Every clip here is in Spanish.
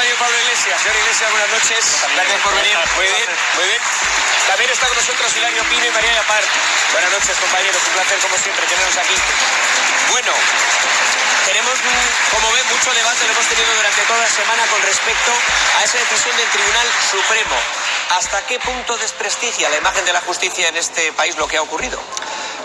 compañero Pablo Iglesias. Señor Iglesias, buenas noches. Gracias por venir. Muy bien, muy bien. También está con nosotros Hilario Pino y María Yapar. Buenas noches, compañeros. Un placer, como siempre, tenerlos aquí. Bueno, tenemos, como ven, mucho debate lo hemos tenido durante toda la semana con respecto a esa decisión del Tribunal Supremo. ¿Hasta qué punto desprestigia la imagen de la justicia en este país lo que ha ocurrido?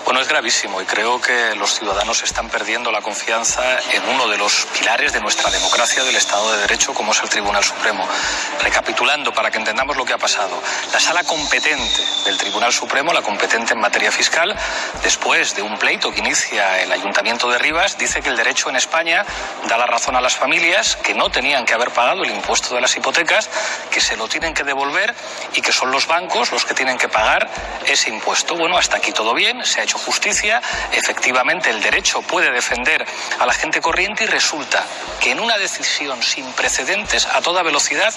Bueno, es gravísimo y creo que los ciudadanos están perdiendo la confianza en uno de los pilares de nuestra democracia, del Estado de Derecho, como es el Tribunal Supremo. Recapitulando, para que entendamos lo que ha pasado, la sala competente del Tribunal Supremo, la competente en materia fiscal, después de un pleito que inicia el Ayuntamiento de Rivas, dice que el derecho en España da la razón a las familias que no tenían que haber pagado el impuesto de las hipotecas, que se lo tienen que devolver y que son los bancos los que tienen que pagar ese impuesto. Bueno, hasta aquí todo bien, se ha hecho justicia, efectivamente el derecho puede defender a la gente corriente y resulta que en una decisión sin precedentes, a toda velocidad,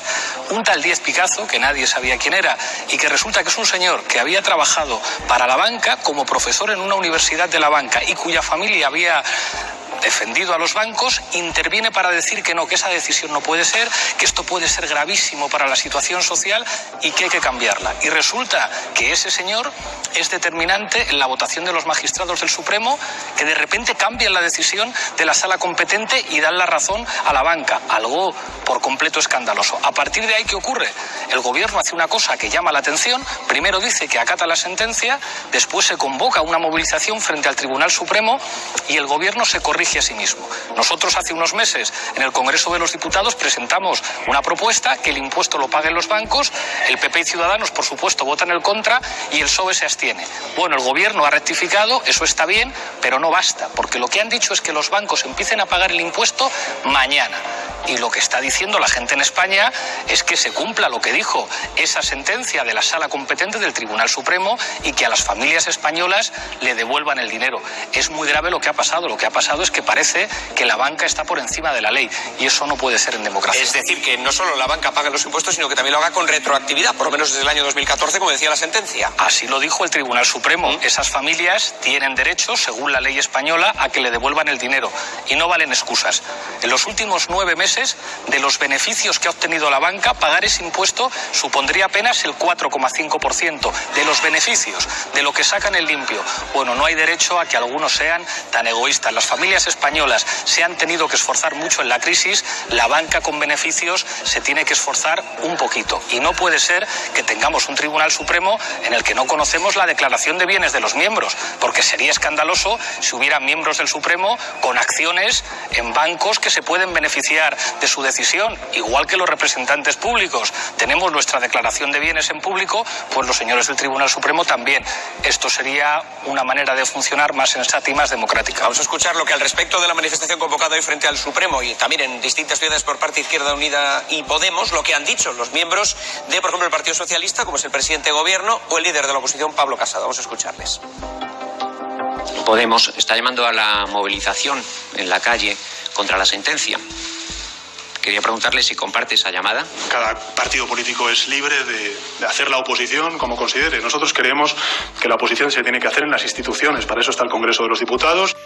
un tal Díez Picazo, que nadie sabía quién era, y que resulta que es un señor que había trabajado para la banca como profesor en una universidad de la banca y cuya familia había defendido a los bancos, interviene para decir que no, que esa decisión no puede ser, que esto puede ser gravísimo para la situación social y que hay que cambiarla. Y resulta que ese señor es determinante en la votación de los magistrados del Supremo, que de repente cambian la decisión de la sala competente y dan la razón a la banca, algo por completo escandaloso. A partir de ahí, ¿qué ocurre? El gobierno hace una cosa que llama la atención, primero dice que acata la sentencia, después se convoca una movilización frente al Tribunal Supremo y el gobierno se corrige a sí mismo. Nosotros hace unos meses en el Congreso de los Diputados presentamos una propuesta que el impuesto lo paguen los bancos, el PP y Ciudadanos por supuesto votan en contra y el PSOE se abstiene. Bueno, el gobierno ha rectificado, eso está bien, pero no basta, porque lo que han dicho es que los bancos empiecen a pagar el impuesto mañana. Y lo que está diciendo la gente en España es que se cumpla lo que dijo esa sentencia de la sala competente del Tribunal Supremo y que a las familias españolas le devuelvan el dinero. Es muy grave lo que ha pasado. Lo que ha pasado es que parece que la banca está por encima de la ley y eso no puede ser en democracia. Es decir, que no solo la banca paga los impuestos, sino que también lo haga con retroactividad, por lo menos desde el año 2014, como decía la sentencia. Así lo dijo el Tribunal Supremo. Esas familias tienen derecho, según la ley española, a que le devuelvan el dinero y no valen excusas. En los últimos 9 meses, de los beneficios que ha obtenido la banca, pagar ese impuesto supondría apenas el 4,5% de los beneficios, de lo que sacan en limpio. Bueno, no hay derecho a que algunos sean tan egoístas. Las familias españolas se han tenido que esforzar mucho en la crisis, la banca con beneficios se tiene que esforzar un poquito. Y no puede ser que tengamos un Tribunal Supremo en el que no conocemos la declaración de bienes de los miembros, porque sería escandaloso si hubiera miembros del Supremo con acciones en bancos que se pueden beneficiar de su decisión, igual que los representantes públicos. Tenemos nuestra declaración de bienes en público, pues los señores del Tribunal Supremo también. Esto sería una manera de funcionar más sensata y más democrática. Vamos a escuchar lo que al respecto de la manifestación convocada hoy frente al Supremo y también en distintas ciudades por parte de Izquierda Unida y Podemos, lo que han dicho los miembros de, por ejemplo, el Partido Socialista, como es el presidente de Gobierno, o el líder de la oposición, Pablo Casado. Vamos a escucharles. Podemos está llamando a la movilización en la calle contra la sentencia. Quería preguntarle si comparte esa llamada. Cada partido político es libre de hacer la oposición como considere. Nosotros creemos que la oposición se tiene que hacer en las instituciones. Para eso está el Congreso de los Diputados.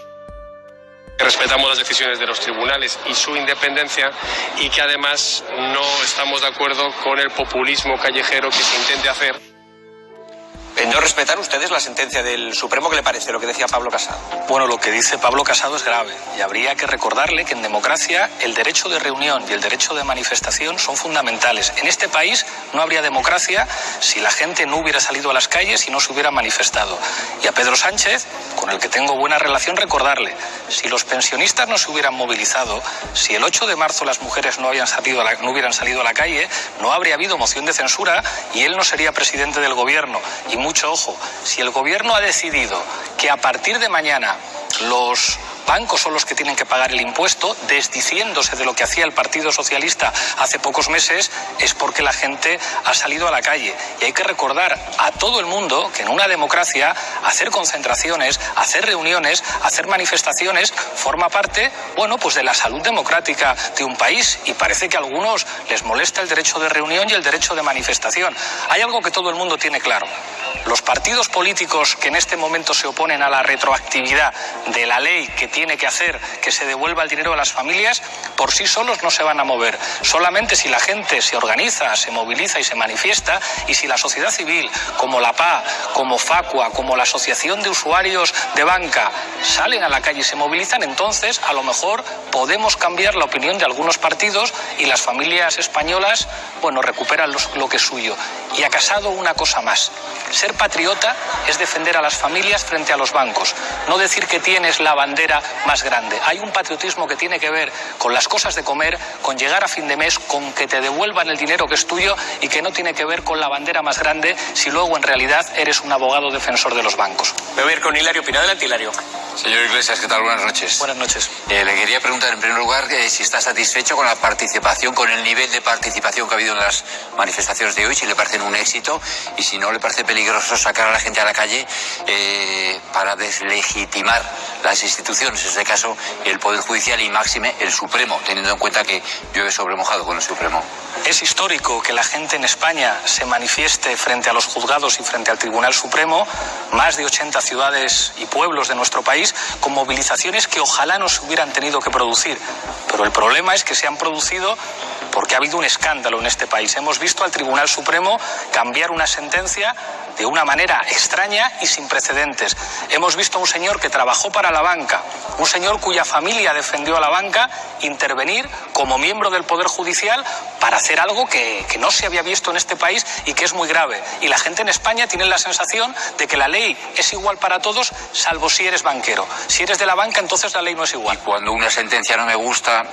Respetamos las decisiones de los tribunales y su independencia y que además no estamos de acuerdo con el populismo callejero que se intente hacer. ¿No respetan ustedes la sentencia del Supremo? ¿Qué le parece lo que decía Pablo Casado? Bueno, lo que dice Pablo Casado es grave y habría que recordarle que en democracia el derecho de reunión y el derecho de manifestación son fundamentales. En este país no habría democracia si la gente no hubiera salido a las calles y no se hubiera manifestado. Y a Pedro Sánchez, con el que tengo buena relación, recordarle, si los pensionistas no se hubieran movilizado, si el 8 de marzo las mujeres no hubieran salido a la calle, no habría habido moción de censura y él no sería presidente del gobierno. Y mucho ojo, si el gobierno ha decidido que a partir de mañana los bancos son los que tienen que pagar el impuesto, desdiciéndose de lo que hacía el Partido Socialista hace pocos meses, es porque la gente ha salido a la calle. Y hay que recordar a todo el mundo que en una democracia hacer concentraciones, hacer reuniones, hacer manifestaciones forma parte, bueno, pues de la salud democrática de un país. Y parece que a algunos les molesta el derecho de reunión y el derecho de manifestación. Hay algo que todo el mundo tiene claro. Los partidos políticos que en este momento se oponen a la retroactividad de la ley que tiene que hacer que se devuelva el dinero a las familias, por sí solos no se van a mover. Solamente si la gente se organiza, se moviliza y se manifiesta, y si la sociedad civil, como la PA, como Facua, como la Asociación de Usuarios de Banca, salen a la calle y se movilizan, entonces a lo mejor podemos cambiar la opinión de algunos partidos y las familias españolas, bueno, recuperan lo que es suyo. Y ha Casado una cosa más. Ser patriota es defender a las familias frente a los bancos, no decir que tienes la bandera más grande. Hay un patriotismo que tiene que ver con las cosas de comer, con llegar a fin de mes, con que te devuelvan el dinero que es tuyo, y que no tiene que ver con la bandera más grande si luego en realidad eres un abogado defensor de los bancos. Me voy a ir con Hilario Pino. Adelante, Hilario. Señor Iglesias, ¿qué tal? Buenas noches. Buenas noches. Le quería preguntar en primer lugar si está satisfecho con la participación, con el nivel de participación que ha habido en las manifestaciones de hoy, si le parecen un éxito, y si no le parece peligroso sacar a la gente a la calle para deslegitimar las instituciones, en este caso el Poder Judicial y máxime el Supremo, teniendo en cuenta que llueve sobre mojado con el Supremo. Es histórico que la gente en España se manifieste frente a los juzgados y frente al Tribunal Supremo, más de 80 ciudades y pueblos de nuestro país, con movilizaciones que ojalá no se hubieran tenido que producir. Pero el problema es que se han producido porque ha habido un escándalo en este país. Hemos visto al Tribunal Supremo cambiar una sentencia de una manera extraña y sin precedentes. Hemos visto a un señor que trabajó para la banca, un señor cuya familia defendió a la banca, intervenir como miembro del Poder Judicial para hacer algo que no se había visto en este país y que es muy grave. Y la gente en España tiene la sensación de que la ley es igual para todos, salvo si eres banquero. Si eres de la banca, entonces la ley no es igual. Y cuando una sentencia no me gusta,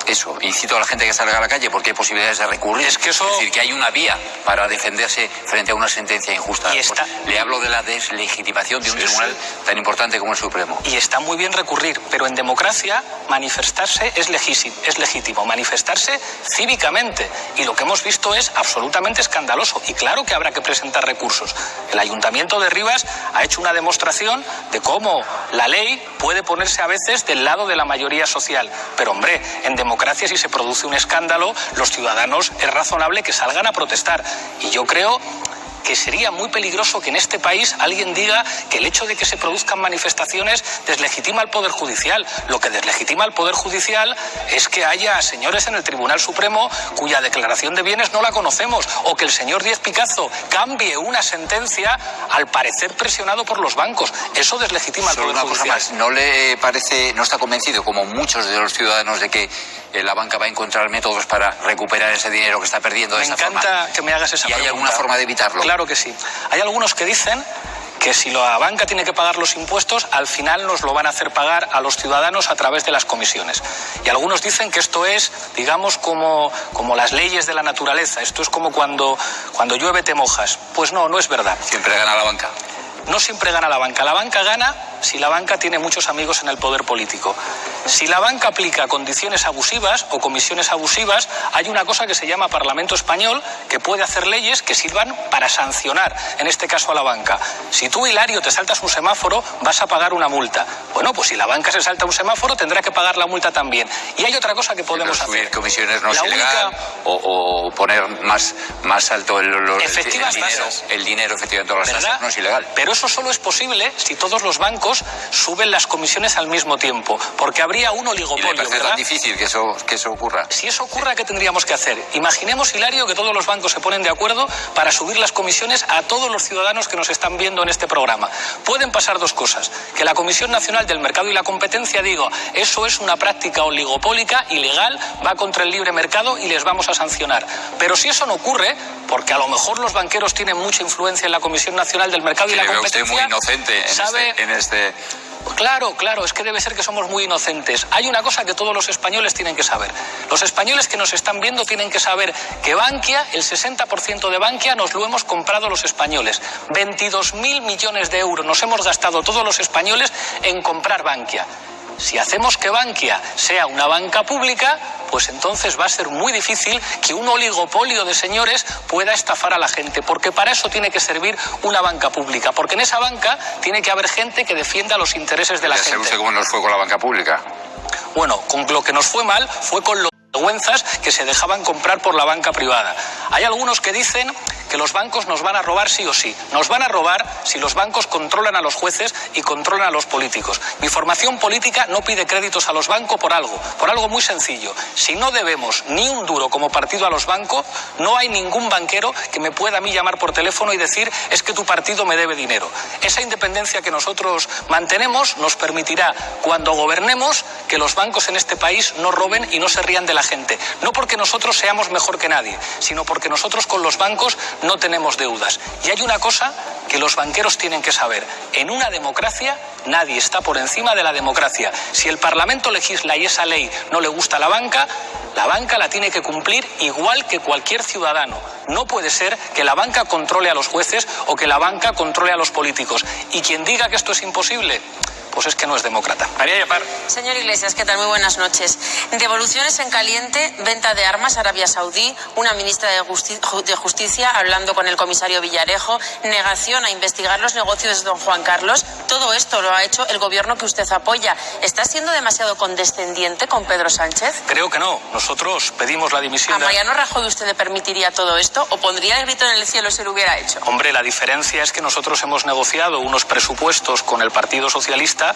eso, incito a la gente que salga a la calle porque hay posibilidades de recurrir. Es decir, que hay una vía para defenderse frente a una sentencia injusta. Le hablo de la deslegitimación de un tribunal tan importante como el Supremo. Y está muy bien recurrir, pero en democracia manifestarse es legítimo, manifestarse cívicamente. Y lo que hemos visto es absolutamente escandaloso. Y claro que habrá que presentar recursos. El Ayuntamiento de Rivas ha hecho una demostración de cómo la ley puede ponerse a veces del lado de la mayoría social. Pero hombre, en democracia, si se produce un escándalo, los ciudadanos es razonable que salgan a protestar. Y yo creo que sería muy peligroso que en este país alguien diga que el hecho de que se produzcan manifestaciones deslegitima al Poder Judicial. Lo que deslegitima al Poder Judicial es que haya señores en el Tribunal Supremo cuya declaración de bienes no la conocemos, o que el señor Díez Picazo cambie una sentencia al parecer presionado por los bancos. Eso deslegitima al Poder Judicial. Más. ¿No le parece, no está convencido, como muchos de los ciudadanos, de que la banca va a encontrar métodos para recuperar ese dinero que está perdiendo de esa forma? Me encanta que me hagas esa pregunta. ¿Y hay alguna forma de evitarlo? Claro que sí. Hay algunos que dicen que si la banca tiene que pagar los impuestos, al final nos lo van a hacer pagar a los ciudadanos a través de las comisiones. Y algunos dicen que esto es, digamos, como las leyes de la naturaleza. Esto es como cuando llueve te mojas. Pues no, no es verdad. Siempre gana la banca. No siempre gana la banca. La banca gana si la banca tiene muchos amigos en el poder político. Si la banca aplica condiciones abusivas o comisiones abusivas, hay una cosa que se llama Parlamento Español, que puede hacer leyes que sirvan para sancionar, en este caso a la banca. Si tú, Hilario, te saltas un semáforo, vas a pagar una multa. Bueno, pues si la banca se salta un semáforo, tendrá que pagar la multa también. Y hay otra cosa que podemos hacer. Subir comisiones no es ilegal, o poner más alto el dinero, efectivamente, todas las tasas, no es ilegal. Pero eso solo es posible si todos los bancos suben las comisiones al mismo tiempo, porque habría un oligopolio. ¿Y le parece tan difícil que eso ocurra? Si eso ocurra, ¿qué tendríamos que hacer? Imaginemos, Hilario, que todos los bancos se ponen de acuerdo para subir las comisiones a todos los ciudadanos que nos están viendo en este programa. Pueden pasar dos cosas: que la Comisión Nacional del Mercado y la Competencia diga eso es una práctica oligopólica, ilegal, va contra el libre mercado y les vamos a sancionar. Pero si eso no ocurre, porque a lo mejor los banqueros tienen mucha influencia en la Comisión Nacional del Mercado y la Competencia. Usted muy inocente en este. Claro, es que debe ser que somos muy inocentes. Hay una cosa que todos los españoles tienen que saber. Los españoles que nos están viendo tienen que saber que Bankia, el 60% de Bankia nos lo hemos comprado los españoles. 22.000 millones de euros nos hemos gastado todos los españoles en comprar Bankia. Si hacemos que Bankia sea una banca pública, pues entonces va a ser muy difícil que un oligopolio de señores pueda estafar a la gente, porque para eso tiene que servir una banca pública, porque en esa banca tiene que haber gente que defienda los intereses de la gente. ¿Ya sabe usted cómo nos fue con la banca pública? Bueno, con lo que nos fue mal fue con los vergüenzas que se dejaban comprar por la banca privada. Hay algunos que dicen que los bancos nos van a robar sí o sí. Nos van a robar si los bancos controlan a los jueces y controlan a los políticos. Mi formación política no pide créditos a los bancos por algo muy sencillo. Si no debemos ni un duro como partido a los bancos, no hay ningún banquero que me pueda a mí llamar por teléfono y decir es que tu partido me debe dinero. Esa independencia que nosotros mantenemos nos permitirá, cuando gobernemos, que los bancos en este país no roben y no se rían de la gente. No porque nosotros seamos mejor que nadie, sino porque nosotros con los bancos no tenemos deudas. Y hay una cosa que los banqueros tienen que saber. En una democracia nadie está por encima de la democracia. Si el Parlamento legisla y esa ley no le gusta a la banca la tiene que cumplir igual que cualquier ciudadano. No puede ser que la banca controle a los jueces o que la banca controle a los políticos. Y quien diga que esto es imposible, pues es que no es demócrata. María Yapar. Señor Iglesias, ¿qué tal? Muy buenas noches. Devoluciones en caliente, venta de armas a Arabia Saudí, una ministra de Justicia hablando con el comisario Villarejo, negación a investigar los negocios de don Juan Carlos. Todo esto lo ha hecho el gobierno que usted apoya. ¿Está siendo demasiado condescendiente con Pedro Sánchez? Creo que no. Nosotros pedimos la dimisión. ¿A Mariano Rajoy usted le permitiría todo esto o pondría el grito en el cielo si lo hubiera hecho? Hombre, la diferencia es que nosotros hemos negociado unos presupuestos con el Partido Socialista,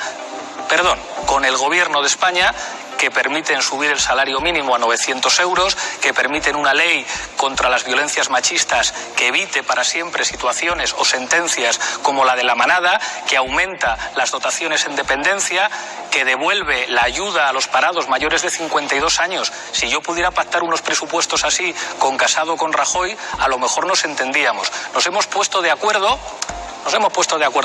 con el Gobierno de España, que permiten subir el salario mínimo a 900 euros, que permiten una ley contra las violencias machistas que evite para siempre situaciones o sentencias como la de la manada, que aumenta las dotaciones en dependencia, que devuelve la ayuda a los parados mayores de 52 años. Si yo pudiera pactar unos presupuestos así con Casado o con Rajoy, a lo mejor nos entendíamos. Nos hemos puesto de acuerdo,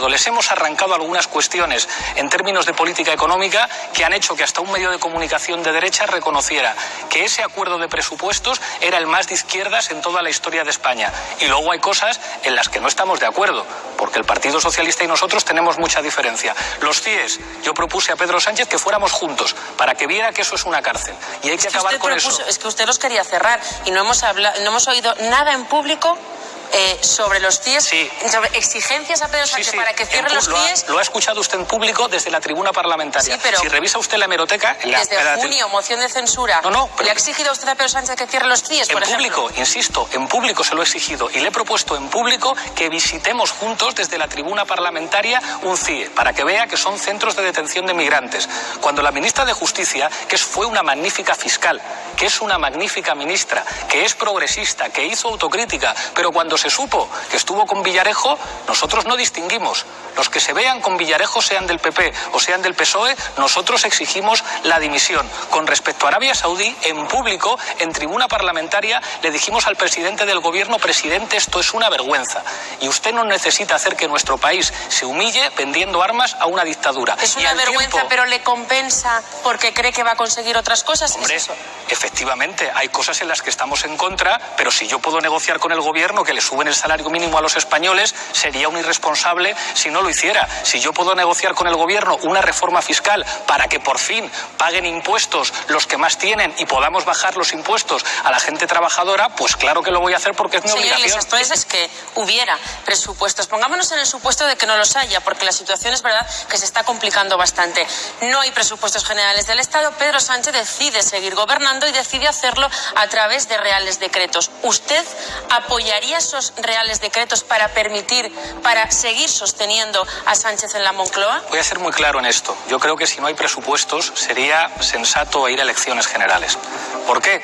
les hemos arrancado algunas cuestiones en términos de política económica que han hecho que hasta un medio de comunicación de derecha reconociera que ese acuerdo de presupuestos era el más de izquierdas en toda la historia de España. Y luego hay cosas en las que no estamos de acuerdo, porque el Partido Socialista y nosotros tenemos mucha diferencia. Los CIEs, yo propuse a Pedro Sánchez que fuéramos juntos, para que viera que eso es una cárcel. Y hay que acabar con eso. Es que usted los quería cerrar y no hemos oído nada en público sobre los CIEs, sí, sobre exigencias a Pedro Sánchez para que cierre los CIEs. Lo ha escuchado usted en público desde la tribuna parlamentaria. Sí, pero si revisa usted la hemeroteca... Desde junio, moción de censura. No, ¿Le ha exigido a usted a Pedro Sánchez que cierre los CIEs, por ejemplo? En público, insisto, en público se lo he exigido y le he propuesto en público que visitemos juntos desde la tribuna parlamentaria un CIE, para que vea que son centros de detención de migrantes. Cuando la ministra de Justicia, que fue una magnífica fiscal, que es una magnífica ministra, que es progresista, que hizo autocrítica, pero cuando se supo que estuvo con Villarejo, nosotros no distinguimos. Los que se vean con Villarejo, sean del PP o sean del PSOE, nosotros exigimos la dimisión. Con respecto a Arabia Saudí, en público, en tribuna parlamentaria, le dijimos al presidente del gobierno: presidente, esto es una vergüenza. Y usted no necesita hacer que nuestro país se humille vendiendo armas a una dictadura. Es una vergüenza, pero le compensa porque cree que va a conseguir otras cosas. Hombre, ¿es eso? Efectivamente, hay cosas en las que estamos en contra, pero si yo puedo negociar con el gobierno que le suben el salario mínimo a los españoles, sería un irresponsable si no lo hiciera. Si yo puedo negociar con el gobierno una reforma fiscal para que por fin paguen impuestos los que más tienen y podamos bajar los impuestos a la gente trabajadora, pues claro que lo voy a hacer porque es mi obligación. Señor Iglesias, entonces es que hubiera presupuestos. Pongámonos en el supuesto de que no los haya, porque la situación es verdad que se está complicando bastante. No hay presupuestos generales del Estado. Pedro Sánchez decide seguir gobernando y decide hacerlo a través de reales decretos. ¿Usted apoyaría esos reales decretos para seguir sosteniendo a Sánchez en la Moncloa? Voy a ser muy claro en esto. Yo creo que si no hay presupuestos sería sensato ir a elecciones generales. ¿Por qué?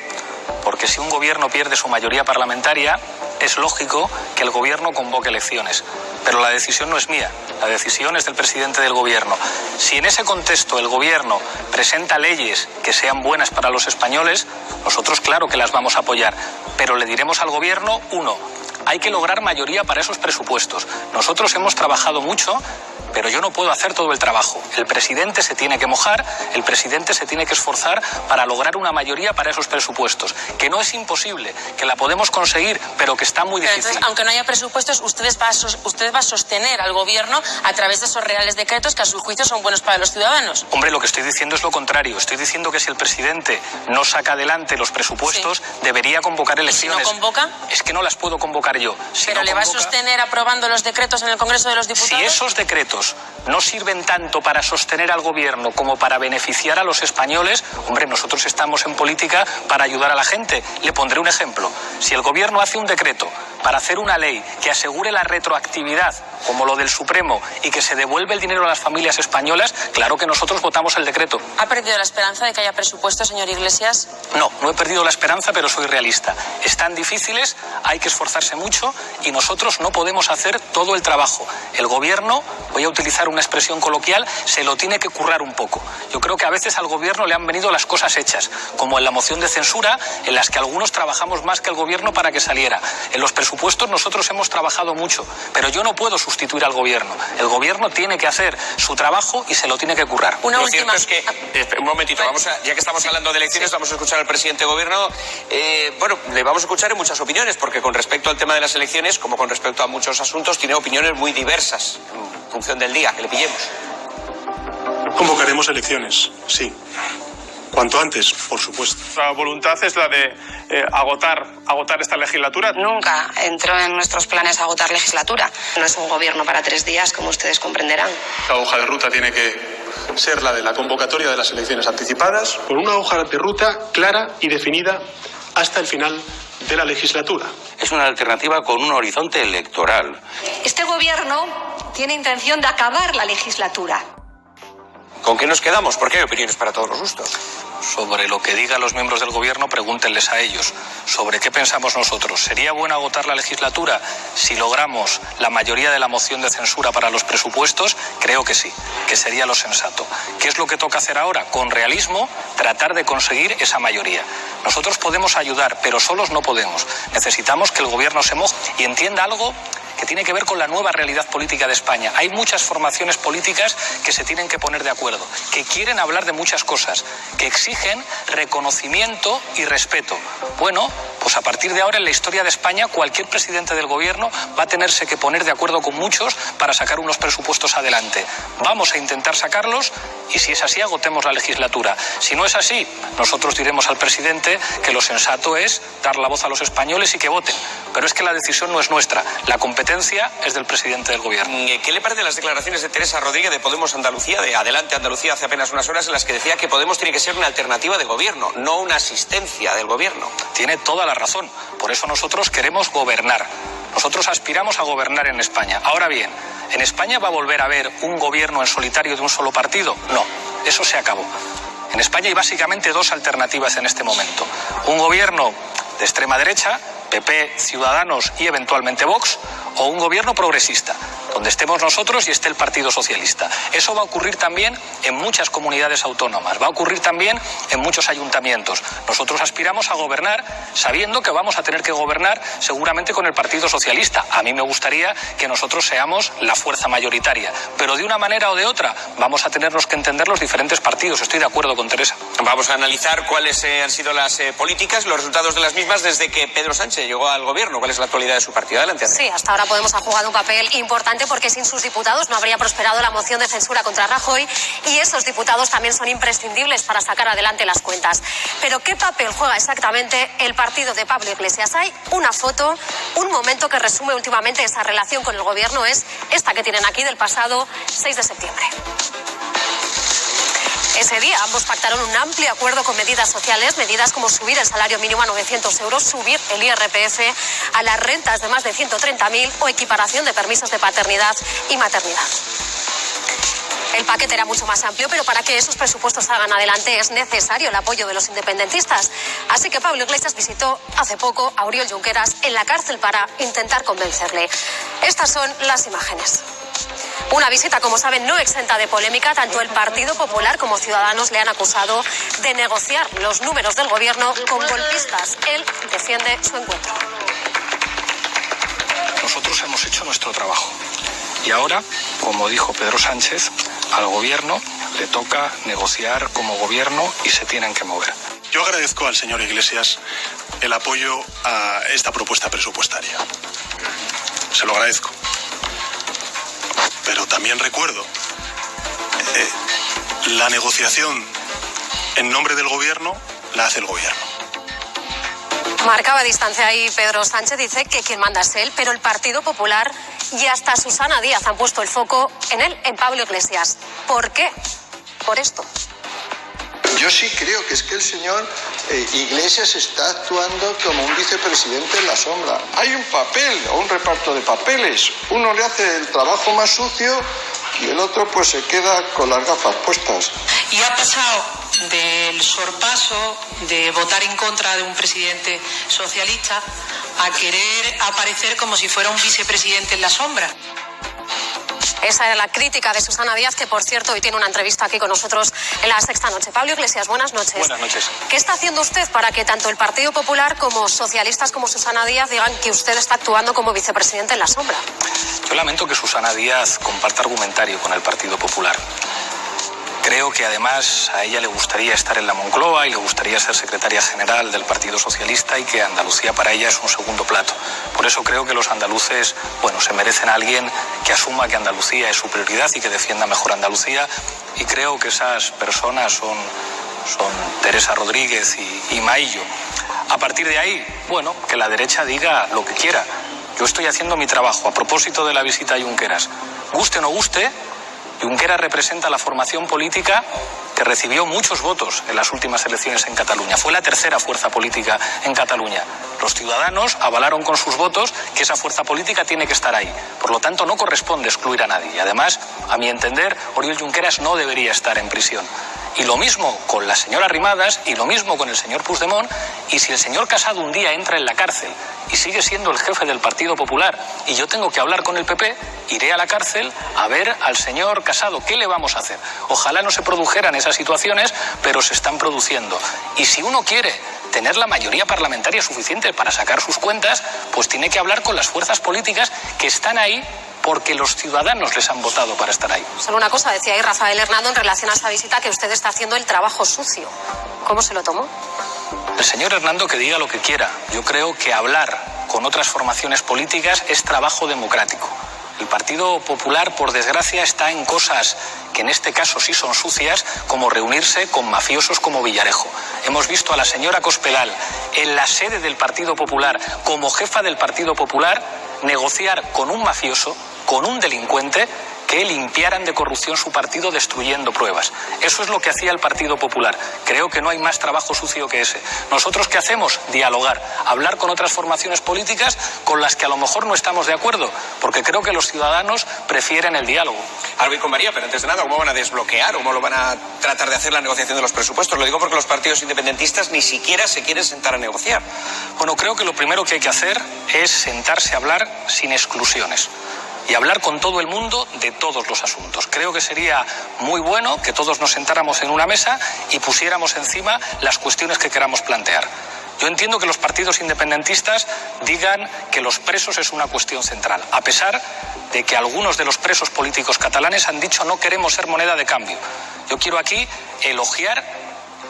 Porque si un gobierno pierde su mayoría parlamentaria, es lógico que el gobierno convoque elecciones. Pero la decisión no es mía, la decisión es del presidente del gobierno. Si en ese contexto el gobierno presenta leyes que sean buenas para los españoles, nosotros claro que las vamos a apoyar. Pero le diremos al gobierno, hay que lograr mayoría para esos presupuestos. Nosotros hemos trabajado mucho, pero yo no puedo hacer todo el trabajo. El presidente se tiene que mojar, el presidente se tiene que esforzar para lograr una mayoría para esos presupuestos, que no es imposible, que la podemos conseguir, pero que está muy difícil. Entonces, aunque no haya presupuestos, usted va a sostener al gobierno a través de esos reales decretos que a su juicio son buenos para los ciudadanos. Hombre, lo que estoy diciendo es lo contrario. Estoy diciendo que si el presidente no saca adelante los presupuestos, debería convocar elecciones. ¿Y si no convoca? Es que no las puedo convocar yo. ¿Pero le va a sostener aprobando los decretos en el Congreso de los Diputados? Si esos decretos no sirven tanto para sostener al gobierno como para beneficiar a los españoles, hombre, nosotros estamos en política para ayudar a la gente. Le pondré un ejemplo. Si el gobierno hace un decreto para hacer una ley que asegure la retroactividad, como lo del Supremo, y que se devuelve el dinero a las familias españolas, claro que nosotros votamos el decreto. ¿Ha perdido la esperanza de que haya presupuesto, señor Iglesias? No, no he perdido la esperanza, pero soy realista. Están difíciles, hay que esforzarse mucho y nosotros no podemos hacer todo el trabajo. El gobierno, voy a utilizar una expresión coloquial, se lo tiene que currar un poco. Yo creo que a veces al gobierno le han venido las cosas hechas, como en la moción de censura, en las que algunos trabajamos más que el gobierno para que saliera. En los presupuestos nosotros hemos trabajado mucho, pero yo no puedo sustituir al gobierno. El gobierno tiene que hacer su trabajo y se lo tiene que currar. Lo cierto es que, un momentito, ya que estamos hablando de elecciones, vamos a escuchar al presidente de gobierno. Bueno, le vamos a escuchar en muchas opiniones, porque con respecto al tema de las elecciones, como con respecto a muchos asuntos, tiene opiniones muy diversas, en función del día, que le pillemos. Convocaremos elecciones, sí. Cuanto antes, por supuesto. La voluntad es la de agotar esta legislatura. Nunca entró en nuestros planes agotar legislatura. No es un gobierno para 3 días, como ustedes comprenderán. La hoja de ruta tiene que ser la de la convocatoria de las elecciones anticipadas, con una hoja de ruta clara y definida hasta el final de la legislatura. Es una alternativa con un horizonte electoral. Este gobierno tiene intención de acabar la legislatura. ¿Con qué nos quedamos? Porque hay opiniones para todos los gustos. Sobre lo que digan los miembros del gobierno, pregúntenles a ellos. Sobre qué pensamos nosotros. ¿Sería bueno agotar la legislatura? Si logramos la mayoría de la moción de censura para los presupuestos, creo que sí, que sería lo sensato. ¿Qué es lo que toca hacer ahora? Con realismo, tratar de conseguir esa mayoría. Nosotros podemos ayudar, pero solos no podemos. Necesitamos que el gobierno se moje y entienda algo que tiene que ver con la nueva realidad política de España. Hay muchas formaciones políticas que se tienen que poner de acuerdo, que quieren hablar de muchas cosas, que exigen reconocimiento y respeto. Bueno, pues a partir de ahora en la historia de España cualquier presidente del gobierno va a tenerse que poner de acuerdo con muchos para sacar unos presupuestos adelante. Vamos a intentar sacarlos y si es así agotemos la legislatura. Si no es así, nosotros diremos al presidente que lo sensato es dar la voz a los españoles y que voten. Pero es que la decisión no es nuestra, la competencia es del presidente del gobierno. ¿Qué le parecen las declaraciones de Teresa Rodríguez de Podemos Andalucía, de Adelante Andalucía, hace apenas unas horas, en las que decía que Podemos tiene que ser una alternativa de gobierno, no una asistencia del gobierno? Tiene toda la razón. Por eso nosotros queremos gobernar. Nosotros aspiramos a gobernar en España. Ahora bien, ¿en España va a volver a haber un gobierno en solitario de un solo partido? No, eso se acabó. En España hay básicamente 2 alternativas en este momento. Un gobierno de extrema derecha, PP, Ciudadanos y eventualmente Vox, o un gobierno progresista, donde estemos nosotros y esté el Partido Socialista. Eso va a ocurrir también en muchas comunidades autónomas, va a ocurrir también en muchos ayuntamientos. Nosotros aspiramos a gobernar sabiendo que vamos a tener que gobernar seguramente con el Partido Socialista. A mí me gustaría que nosotros seamos la fuerza mayoritaria, pero de una manera o de otra vamos a tenernos que entender los diferentes partidos. Estoy de acuerdo con Teresa. Vamos a analizar cuáles han sido las políticas, los resultados de las mismas desde que Pedro Sánchez llegó al gobierno. ¿Cuál es la actualidad de su partido? Adelante, Andrea. Sí, hasta ahora Podemos ha jugado un papel importante porque sin sus diputados no habría prosperado la moción de censura contra Rajoy y esos diputados también son imprescindibles para sacar adelante las cuentas. Pero ¿qué papel juega exactamente el partido de Pablo Iglesias? Hay una foto, un momento que resume últimamente esa relación con el gobierno, es esta que tienen aquí del pasado 6 de septiembre. Ese día ambos pactaron un amplio acuerdo con medidas sociales, medidas como subir el salario mínimo a 900 euros, subir el IRPF a las rentas de más de 130.000 o equiparación de permisos de paternidad y maternidad. El paquete era mucho más amplio, pero para que esos presupuestos salgan adelante es necesario el apoyo de los independentistas. Así que Pablo Iglesias visitó hace poco a Oriol Junqueras en la cárcel para intentar convencerle. Estas son las imágenes. Una visita, como saben, no exenta de polémica. Tanto el Partido Popular como Ciudadanos le han acusado de negociar los números del gobierno con golpistas. Él defiende su encuentro. Nosotros hemos hecho nuestro trabajo. Y ahora, como dijo Pedro Sánchez, al gobierno le toca negociar como gobierno y se tienen que mover. Yo agradezco al señor Iglesias el apoyo a esta propuesta presupuestaria. Se lo agradezco. Pero también recuerdo la negociación en nombre del gobierno la hace el gobierno. Marcaba distancia ahí Pedro Sánchez, dice que quien manda es él, pero el Partido Popular y hasta Susana Díaz han puesto el foco en él, en Pablo Iglesias. ¿Por qué? Por esto. yo sí creo que es que el señor Iglesias está actuando como un vicepresidente en la sombra. Hay un papel o un reparto de papeles. Uno le hace el trabajo más sucio y el otro pues se queda con las gafas puestas. Y ha pasado del sorpaso de votar en contra de un presidente socialista a querer aparecer como si fuera un vicepresidente en la sombra. Esa era la crítica de Susana Díaz, que por cierto hoy tiene una entrevista aquí con nosotros en La Sexta Noche. Pablo Iglesias, buenas noches. Buenas noches. ¿Qué está haciendo usted para que tanto el Partido Popular como socialistas como Susana Díaz digan que usted está actuando como vicepresidente en la sombra? Yo lamento que Susana Díaz comparta argumentario con el Partido Popular. Creo que además a ella le gustaría estar en la Moncloa y le gustaría ser secretaria general del Partido Socialista y que Andalucía para ella es un segundo plato. Por eso creo que los andaluces, se merecen a alguien que asuma que Andalucía es su prioridad y que defienda mejor Andalucía, y creo que esas personas son Teresa Rodríguez y Maillo. A partir de ahí, que la derecha diga lo que quiera. Yo estoy haciendo mi trabajo. A propósito de la visita a Junqueras, guste o no guste, Junqueras representa la formación política que recibió muchos votos en las últimas elecciones en Cataluña. Fue la tercera fuerza política en Cataluña. Los ciudadanos avalaron con sus votos que esa fuerza política tiene que estar ahí. Por lo tanto, no corresponde excluir a nadie. Y además, a mi entender, Oriol Junqueras no debería estar en prisión. Y lo mismo con la señora Arrimadas y lo mismo con el señor Puigdemont. Y si el señor Casado un día entra en la cárcel y sigue siendo el jefe del Partido Popular y yo tengo que hablar con el PP, iré a la cárcel a ver al señor Casado. ¿Qué le vamos a hacer? Ojalá no se produjeran esas situaciones, pero se están produciendo. Y si uno quiere tener la mayoría parlamentaria suficiente para sacar sus cuentas, pues tiene que hablar con las fuerzas políticas que están ahí porque los ciudadanos les han votado para estar ahí. Solo una cosa, decía ahí Rafael Hernando en relación a esta visita, que usted está haciendo el trabajo sucio. ¿Cómo se lo tomó? El señor Hernando que diga lo que quiera. Yo creo que hablar con otras formaciones políticas es trabajo democrático. El Partido Popular, por desgracia, está en cosas que en este caso sí son sucias, como reunirse con mafiosos como Villarejo. Hemos visto a la señora Cospedal en la sede del Partido Popular, como jefa del Partido Popular, negociar con un mafioso, con un delincuente, que limpiaran de corrupción su partido destruyendo pruebas. Eso es lo que hacía el Partido Popular. Creo que no hay más trabajo sucio que ese. ¿Nosotros qué hacemos? Dialogar, hablar con otras formaciones políticas con las que a lo mejor no estamos de acuerdo, porque creo que los ciudadanos prefieren el diálogo. Ahora voy con María, pero antes de nada, ¿cómo van a desbloquear? ¿Cómo lo van a tratar de hacer la negociación de los presupuestos? Lo digo porque los partidos independentistas ni siquiera se quieren sentar a negociar. Creo que lo primero que hay que hacer es sentarse a hablar sin exclusiones y hablar con todo el mundo de todos los asuntos. Creo que sería muy bueno que todos nos sentáramos en una mesa y pusiéramos encima las cuestiones que queramos plantear. Yo entiendo que los partidos independentistas digan que los presos es una cuestión central, a pesar de que algunos de los presos políticos catalanes han dicho no queremos ser moneda de cambio. Yo quiero aquí elogiar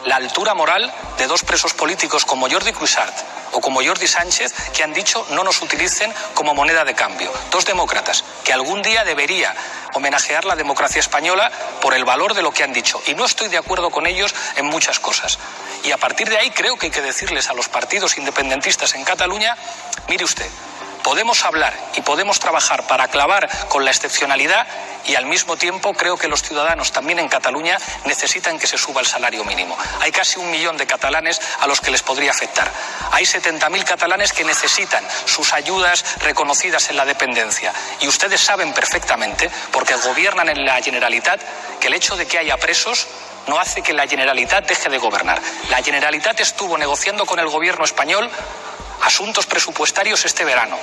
la altura moral de dos presos políticos como Jordi Cuixart o como Jordi Sánchez, que han dicho no nos utilicen como moneda de cambio. Dos demócratas que algún día debería homenajear la democracia española por el valor de lo que han dicho. Y no estoy de acuerdo con ellos en muchas cosas. Y a partir de ahí creo que hay que decirles a los partidos independentistas en Cataluña, mire usted, podemos hablar y podemos trabajar para acabar con la excepcionalidad y al mismo tiempo creo que los ciudadanos también en Cataluña necesitan que se suba el salario mínimo. Hay casi 1 millón de catalanes a los que les podría afectar. Hay 70.000 catalanes que necesitan sus ayudas reconocidas en la dependencia. Y ustedes saben perfectamente, porque gobiernan en la Generalitat, que el hecho de que haya presos no hace que la Generalitat deje de gobernar. La Generalitat estuvo negociando con el gobierno español asuntos presupuestarios este verano.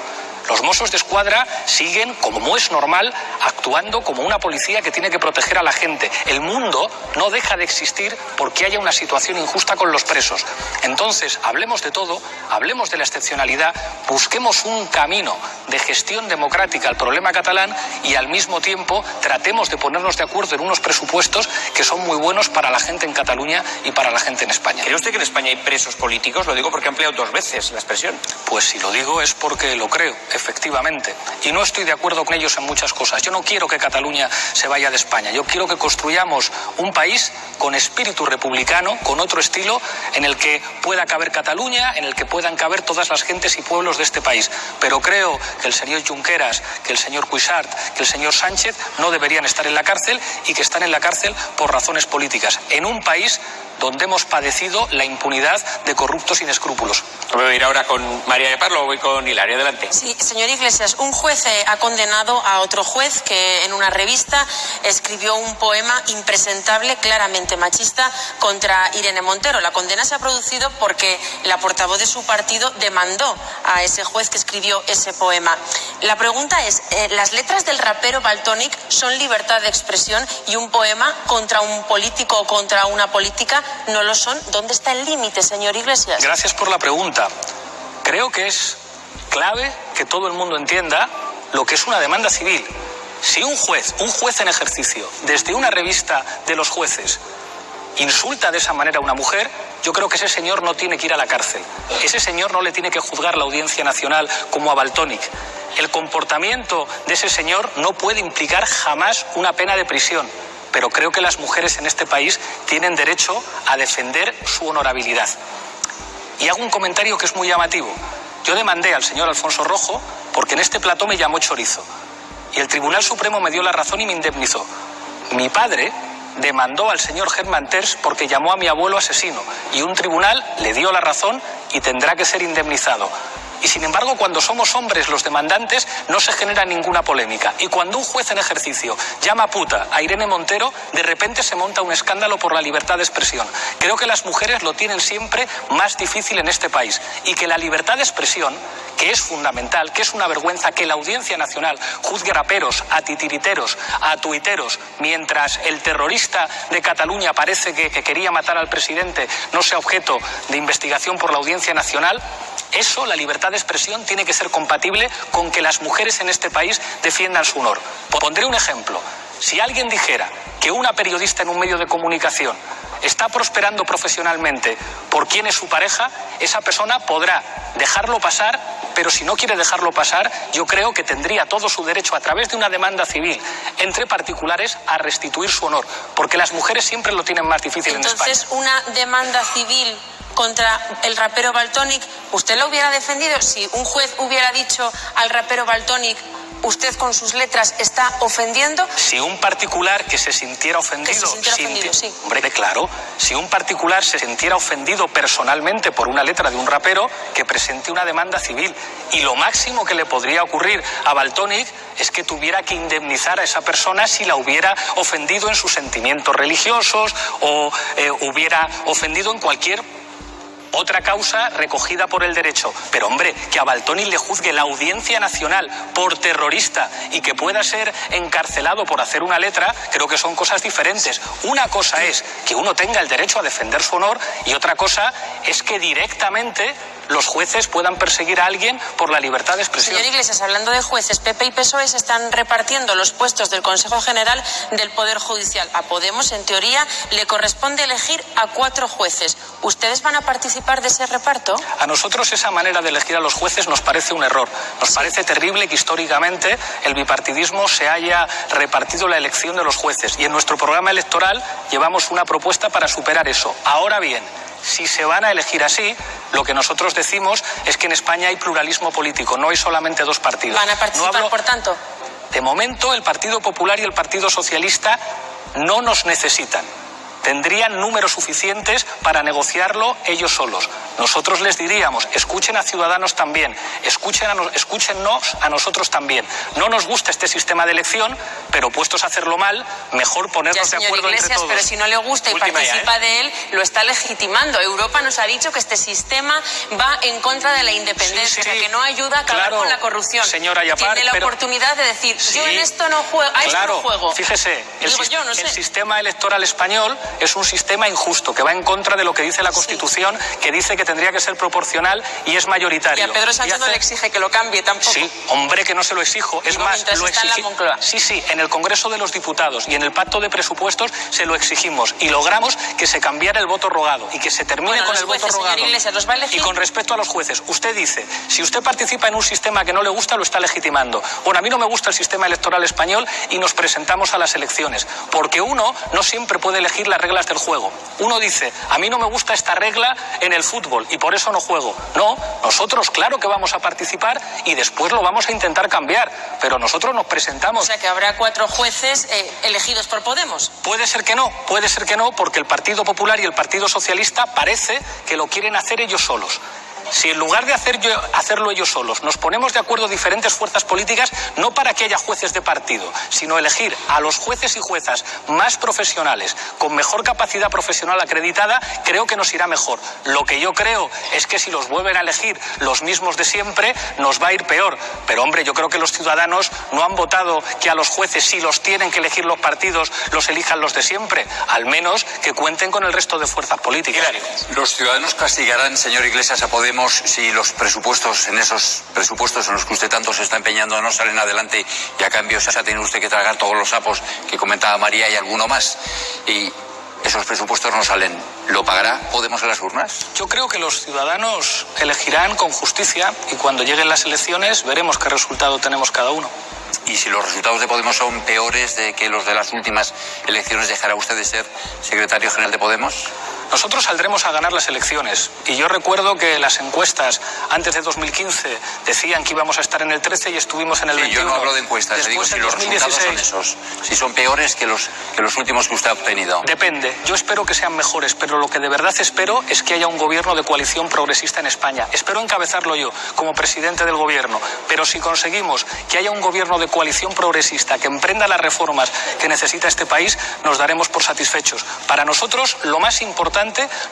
Los Mossos de Escuadra siguen, como es normal, actuando como una policía que tiene que proteger a la gente. El mundo no deja de existir porque haya una situación injusta con los presos. Entonces, hablemos de todo, hablemos de la excepcionalidad, busquemos un camino de gestión democrática al problema catalán y al mismo tiempo tratemos de ponernos de acuerdo en unos presupuestos que son muy buenos para la gente en Cataluña y para la gente en España. ¿Cree usted que en España hay presos políticos? Lo digo porque ha empleado 2 veces la expresión. Pues si lo digo es porque lo creo. Efectivamente, y no estoy de acuerdo con ellos en muchas cosas. Yo no quiero que Cataluña se vaya de España, yo quiero que construyamos un país con espíritu republicano, con otro estilo, en el que pueda caber Cataluña, en el que puedan caber todas las gentes y pueblos de este país. Pero creo que el señor Junqueras, que el señor Cuixart, que el señor Sánchez no deberían estar en la cárcel y que están en la cárcel por razones políticas, en un país donde hemos padecido la impunidad de corruptos sin escrúpulos. Voy a ir ahora con María de Parlo o voy con Hilario. Adelante. Sí, señor Iglesias, un juez ha condenado a otro juez que en una revista escribió un poema impresentable, claramente machista, contra Irene Montero. La condena se ha producido porque la portavoz de su partido demandó a ese juez que escribió ese poema. La pregunta es, ¿las letras del rapero Valtonyc son libertad de expresión y un poema contra un político o contra una política no lo son? ¿Dónde está el límite, señor Iglesias? Gracias por la pregunta. Creo que es clave que todo el mundo entienda lo que es una demanda civil. Si un juez en ejercicio, desde una revista de los jueces, insulta de esa manera a una mujer, yo creo que ese señor no tiene que ir a la cárcel. Ese señor no le tiene que juzgar la Audiencia Nacional como a Valtonyc. El comportamiento de ese señor no puede implicar jamás una pena de prisión. Pero creo que las mujeres en este país tienen derecho a defender su honorabilidad. Y hago un comentario que es muy llamativo. Yo demandé al señor Alfonso Rojo porque en este plató me llamó chorizo. Y el Tribunal Supremo me dio la razón y me indemnizó. Mi padre demandó al señor Germán Terç porque llamó a mi abuelo asesino. Y un tribunal le dio la razón y tendrá que ser indemnizado. Y sin embargo, cuando somos hombres los demandantes, no se genera ninguna polémica. Y cuando un juez en ejercicio llama puta a Irene Montero, de repente se monta un escándalo por la libertad de expresión. Creo que las mujeres lo tienen siempre más difícil en este país. Y que la libertad de expresión, que es fundamental, que es una vergüenza que la Audiencia Nacional juzgue a raperos, a titiriteros, a tuiteros, mientras el terrorista de Cataluña parece que quería matar al presidente, no sea objeto de investigación por la Audiencia Nacional. Eso, la libertad de expresión, tiene que ser compatible con que las mujeres en este país defiendan su honor. Pondré un ejemplo. Si alguien dijera que una periodista en un medio de comunicación está prosperando profesionalmente por quién es su pareja, esa persona podrá dejarlo pasar, pero si no quiere dejarlo pasar, yo creo que tendría todo su derecho a través de una demanda civil entre particulares a restituir su honor, porque las mujeres siempre lo tienen más difícil en España. Entonces, una demanda civil contra el rapero Valtonyc, ¿usted lo hubiera defendido? Si un juez hubiera dicho al rapero Valtonyc, usted con sus letras está ofendiendo. Si un particular que se sintiera ofendido, sí. Hombre, claro, si un particular se sintiera ofendido personalmente por una letra de un rapero, que presente una demanda civil. Y lo máximo que le podría ocurrir a Valtonyc es que tuviera que indemnizar a esa persona si la hubiera ofendido en sus sentimientos religiosos o hubiera ofendido en cualquier otra causa recogida por el derecho. Pero hombre, que a Valtonyc le juzgue la Audiencia Nacional por terrorista y que pueda ser encarcelado por hacer una letra, creo que son cosas diferentes. Una cosa es que uno tenga el derecho a defender su honor y otra cosa es que directamente los jueces puedan perseguir a alguien por la libertad de expresión. Señor Iglesias, hablando de jueces, PP y PSOE se están repartiendo los puestos del Consejo General del Poder Judicial. A Podemos, en teoría, le corresponde elegir a 4 jueces. ¿Ustedes van a participar de ese reparto? A nosotros esa manera de elegir a los jueces nos parece un error. Nos parece terrible que históricamente el bipartidismo se haya repartido la elección de los jueces. Y en nuestro programa electoral llevamos una propuesta para superar eso. Ahora bien, si se van a elegir así, lo que nosotros decimos es que en España hay pluralismo político, no hay solamente 2 partidos. ¿Van a participar, por tanto? De momento, el Partido Popular y el Partido Socialista no nos necesitan. Tendrían números suficientes para negociarlo ellos solos. Nosotros les diríamos, escuchen a Ciudadanos también, escúchennos a nosotros también. No nos gusta este sistema de elección, pero puestos a hacerlo mal, mejor ponernos de acuerdo Iglesias, entre todos. Pero si no le gusta y participa de él, lo está legitimando. Europa nos ha dicho que este sistema va en contra de la independencia, que no ayuda a acabar con la corrupción. Señora Yapar, tiene la oportunidad de decir, yo en esto no juego, a esto no juego. Fíjese, el sistema electoral español es un sistema injusto, que va en contra de lo que dice la Constitución, que dice que tendría que ser proporcional y es mayoritario. Y a Pedro Sánchez no le exige que lo cambie tampoco. Sí, hombre, que no se lo exijo. Es más, lo exigimos. Sí, en el Congreso de los Diputados y en el Pacto de Presupuestos se lo exigimos y logramos que se cambiara el voto rogado y que se termine con el voto rogado. Iglesias, ¿los va a elegir? Y con respecto a los jueces, usted dice, si usted participa en un sistema que no le gusta, lo está legitimando. Bueno, a mí no me gusta el sistema electoral español y nos presentamos a las elecciones, porque uno no siempre puede elegir las reglas del juego. Uno dice, a mí no me gusta esta regla en el fútbol, fútbol y por eso no juego. No, nosotros claro que vamos a participar y después lo vamos a intentar cambiar, pero nosotros nos presentamos. O sea que habrá 4 jueces elegidos por Podemos. Puede ser que no, porque el Partido Popular y el Partido Socialista parece que lo quieren hacer ellos solos. Si en lugar de hacerlo ellos solos nos ponemos de acuerdo diferentes fuerzas políticas, no para que haya jueces de partido, sino elegir a los jueces y juezas más profesionales, con mejor capacidad profesional acreditada, creo que nos irá mejor. Lo que yo creo es que si los vuelven a elegir los mismos de siempre, nos va a ir peor. Pero hombre, yo creo que los ciudadanos no han votado que a los jueces, si los tienen que elegir los partidos, los elijan los de siempre. Al menos que cuenten con el resto de fuerzas políticas. Los ciudadanos castigarán, señor Iglesias, a Podemos si los presupuestos, en esos presupuestos en los que usted tanto se está empeñando, no salen adelante y a cambio se ha tenido usted que tragar todos los sapos que comentaba María y alguno más. Y esos presupuestos no salen. ¿Lo pagará Podemos en las urnas? Yo creo que los ciudadanos elegirán con justicia y cuando lleguen las elecciones veremos qué resultado tenemos cada uno. Y si los resultados de Podemos son peores de que los de las últimas elecciones, ¿dejará usted de ser secretario general de Podemos? Nosotros saldremos a ganar las elecciones y yo recuerdo que las encuestas antes de 2015 decían que íbamos a estar en el 13 y estuvimos en el 21. Yo no hablo de encuestas, le digo si los resultados son esos, si son peores que los últimos que usted ha obtenido. Depende, yo espero que sean mejores, pero lo que de verdad espero es que haya un gobierno de coalición progresista en España. Espero encabezarlo yo como presidente del gobierno, pero si conseguimos que haya un gobierno de coalición progresista que emprenda las reformas que necesita este país, nos daremos por satisfechos. Para nosotros lo más importante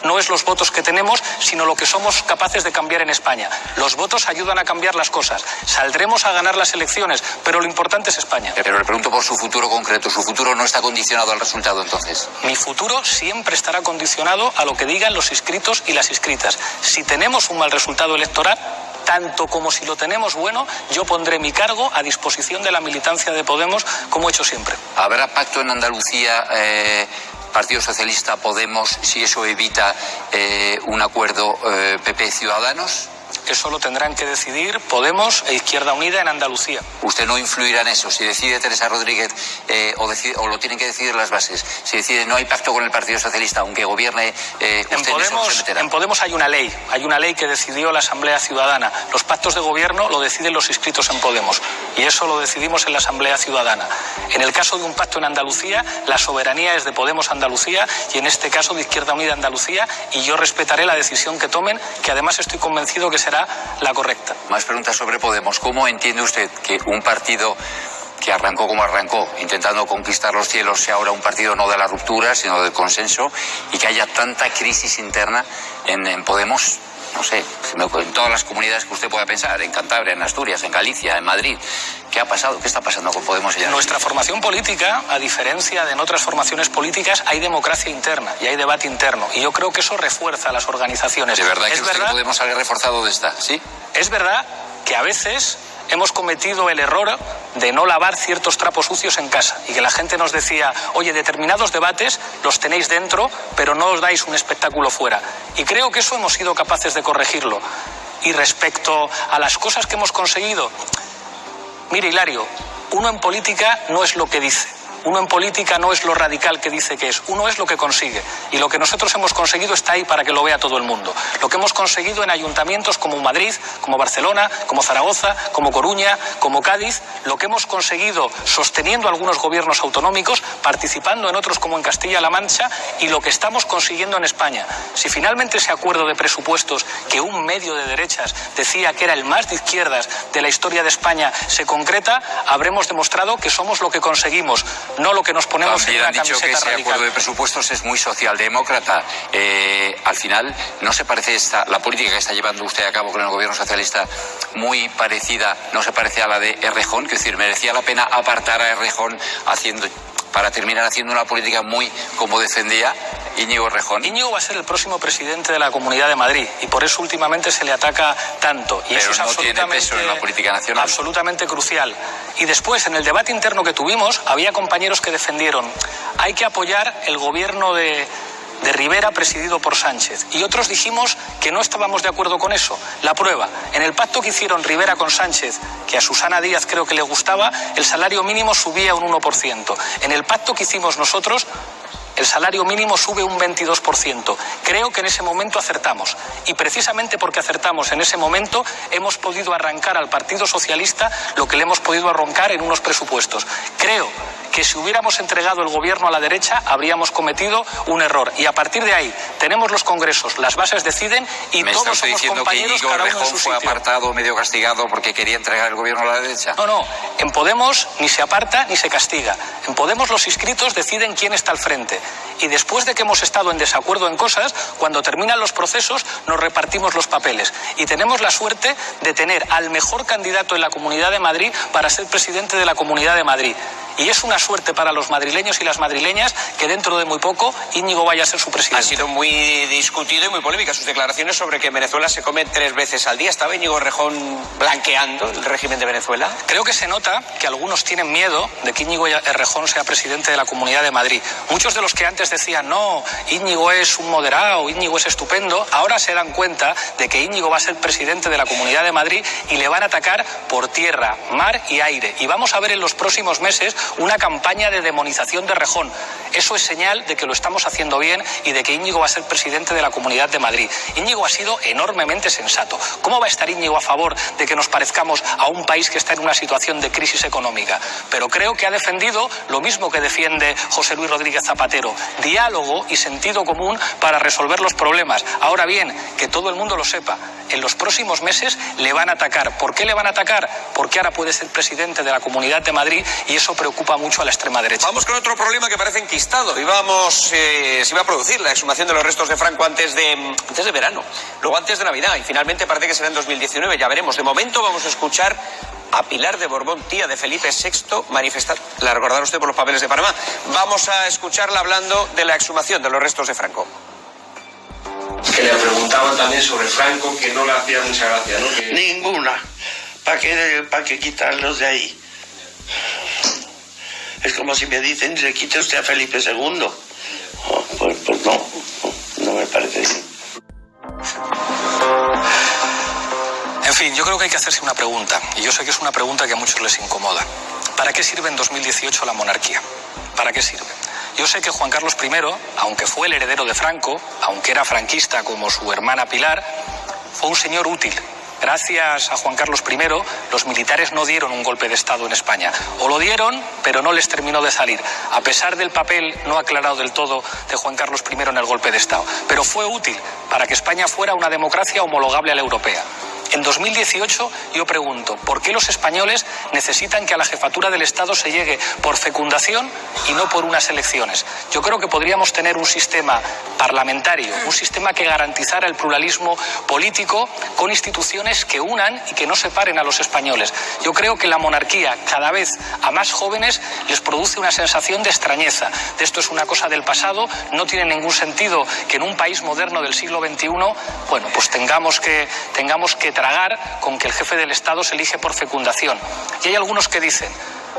no es los votos que tenemos, sino lo que somos capaces de cambiar en España. Los votos ayudan a cambiar las cosas. Saldremos a ganar las elecciones, pero lo importante es España. Pero le pregunto por su futuro concreto. ¿Su futuro no está condicionado al resultado entonces? Mi futuro siempre estará condicionado a lo que digan los inscritos y las inscritas. Si tenemos un mal resultado electoral, tanto como si lo tenemos bueno, yo pondré mi cargo a disposición de la militancia de Podemos, como he hecho siempre. ¿Habrá pacto en Andalucía, Partido Socialista, Podemos, si eso evita un acuerdo PP-Ciudadanos? Eso lo tendrán que decidir Podemos e Izquierda Unida en Andalucía. ¿Usted no influirá en eso? Si decide Teresa Rodríguez o lo tienen que decidir las bases. Si decide no hay pacto con el Partido Socialista, aunque gobierne usted no se meterá. En Podemos hay una ley que decidió la Asamblea Ciudadana. Los pactos de gobierno lo deciden los inscritos en Podemos y eso lo decidimos en la Asamblea Ciudadana. En el caso de un pacto en Andalucía, la soberanía es de Podemos Andalucía y en este caso de Izquierda Unida Andalucía y yo respetaré la decisión que tomen, que además estoy convencido que será la correcta. Más preguntas sobre Podemos. ¿Cómo entiende usted que un partido que arrancó como arrancó, intentando conquistar los cielos, sea ahora un partido no de la ruptura, sino del consenso, y que haya tanta crisis interna en Podemos? No sé, en todas las comunidades que usted pueda pensar, en Cantabria, en Asturias, en Galicia, en Madrid. ¿Qué ha pasado? ¿Qué está pasando con Podemos allá? En nuestra formación política, a diferencia de en otras formaciones políticas, hay democracia interna y hay debate interno. Y yo creo que eso refuerza a las organizaciones. ¿De verdad que usted Podemos sale reforzado de esta? ¿Sí? Es verdad que a veces hemos cometido el error de no lavar ciertos trapos sucios en casa y que la gente nos decía, oye, determinados debates los tenéis dentro, pero no os dais un espectáculo fuera. Y creo que eso hemos sido capaces de corregirlo. Y respecto a las cosas que hemos conseguido, mire, Hilario, uno en política no es lo que dice. Uno en política no es lo radical que dice que es, uno es lo que consigue. Y lo que nosotros hemos conseguido está ahí para que lo vea todo el mundo. Lo que hemos conseguido en ayuntamientos como Madrid, como Barcelona, como Zaragoza, como Coruña, como Cádiz, lo que hemos conseguido sosteniendo algunos gobiernos autonómicos, participando en otros como en Castilla-La Mancha, y lo que estamos consiguiendo en España. Si finalmente ese acuerdo de presupuestos, que un medio de derechas decía que era el más de izquierdas de la historia de España, se concreta, habremos demostrado que somos lo que conseguimos, no lo que nos ponemos en la camiseta radical. También han dicho que ese acuerdo de presupuestos es muy socialdemócrata. Al final, ¿no se parece la política que está llevando usted a cabo con el gobierno socialista muy parecida, no se parece a la de Errejón? Es decir, merecía la pena apartar a Errejón para terminar haciendo una política muy como defendía Íñigo Errejón. Íñigo va a ser el próximo presidente de la Comunidad de Madrid y por eso últimamente se le ataca tanto. Y pero eso es no tiene peso en la política nacional. Absolutamente crucial. Y después, en el debate interno que tuvimos, había compañeros que defendieron hay que apoyar el gobierno de Rivera presidido por Sánchez. Y otros dijimos que no estábamos de acuerdo con eso. La prueba, en el pacto que hicieron Rivera con Sánchez, que a Susana Díaz creo que le gustaba, el salario mínimo subía un 1%. En el pacto que hicimos nosotros, el salario mínimo sube un 22%. Creo que en ese momento acertamos. Y precisamente porque acertamos en ese momento hemos podido arrancar al Partido Socialista lo que le hemos podido arrancar en unos presupuestos. Creo que si hubiéramos entregado el gobierno a la derecha habríamos cometido un error. Y a partir de ahí tenemos los congresos, las bases deciden y todos somos compañeros, cada uno en su sitio. ¿Fue apartado, medio castigado porque quería entregar el gobierno a la derecha? No. En Podemos ni se aparta ni se castiga. En Podemos los inscritos deciden quién está al frente. Y después de que hemos estado en desacuerdo en cosas, cuando terminan los procesos nos repartimos los papeles. Y tenemos la suerte de tener al mejor candidato en la Comunidad de Madrid para ser presidente de la Comunidad de Madrid. Y es una suerte para los madrileños y las madrileñas que dentro de muy poco Íñigo vaya a ser su presidente. Ha sido muy discutido y muy polémica sus declaraciones sobre que en Venezuela se come 3 veces al día. ¿Estaba Íñigo Errejón blanqueando el régimen de Venezuela? Creo que se nota que algunos tienen miedo de que Íñigo Errejón sea presidente de la Comunidad de Madrid. Muchos de los que antes decían, no, Íñigo es un moderado, Íñigo es estupendo, ahora se dan cuenta de que Íñigo va a ser presidente de la Comunidad de Madrid y le van a atacar por tierra, mar y aire. Y vamos a ver en los próximos meses una campaña de demonización de Errejón. Eso es señal de que lo estamos haciendo bien y de que Íñigo va a ser presidente de la Comunidad de Madrid. Íñigo ha sido enormemente sensato. ¿Cómo va a estar Íñigo a favor de que nos parezcamos a un país que está en una situación de crisis económica? Pero creo que ha defendido lo mismo que defiende José Luis Rodríguez Zapatero: diálogo y sentido común para resolver los problemas. Ahora bien, que todo el mundo lo sepa, en los próximos meses le van a atacar. ¿Por qué le van a atacar? Porque ahora puede ser presidente de la Comunidad de Madrid y eso preocupa mucho a la extrema derecha. Vamos con otro problema que parece enquistado. Se iba a producir la exhumación de los restos de Franco antes de verano, luego antes de Navidad, y finalmente parece que será en 2019, ya veremos. De momento vamos a escuchar a Pilar de Borbón, tía de Felipe VI, manifestar. La recordará usted por los papeles de Panamá. Vamos a escucharla hablando de la exhumación de los restos de Franco. Que le preguntaban también sobre Franco, que no le hacía mucha gracia, ¿no? Que... Ninguna. ¿Para qué quitarlos de ahí? Es como si me dicen, le quite usted a Felipe II. Oh, pues no me parece bien. En fin, yo creo que hay que hacerse una pregunta, y yo sé que es una pregunta que a muchos les incomoda. ¿Para qué sirve en 2018 la monarquía? ¿Para qué sirve? Yo sé que Juan Carlos I, aunque fue el heredero de Franco, aunque era franquista como su hermana Pilar, fue un señor útil. Gracias a Juan Carlos I, los militares no dieron un golpe de Estado en España. O lo dieron, pero no les terminó de salir, a pesar del papel no aclarado del todo de Juan Carlos I en el golpe de Estado. Pero fue útil para que España fuera una democracia homologable a la europea. En 2018 yo pregunto, ¿por qué los españoles necesitan que a la jefatura del Estado se llegue por fecundación y no por unas elecciones? Yo creo que podríamos tener un sistema parlamentario, un sistema que garantizara el pluralismo político con instituciones que unan y que no separen a los españoles. Yo creo que la monarquía, cada vez a más jóvenes, les produce una sensación de extrañeza. De esto es una cosa del pasado, no tiene ningún sentido que en un país moderno del siglo XXI, bueno, pues tengamos que tragar con que el jefe del Estado se elige por fecundación. Y hay algunos que dicen,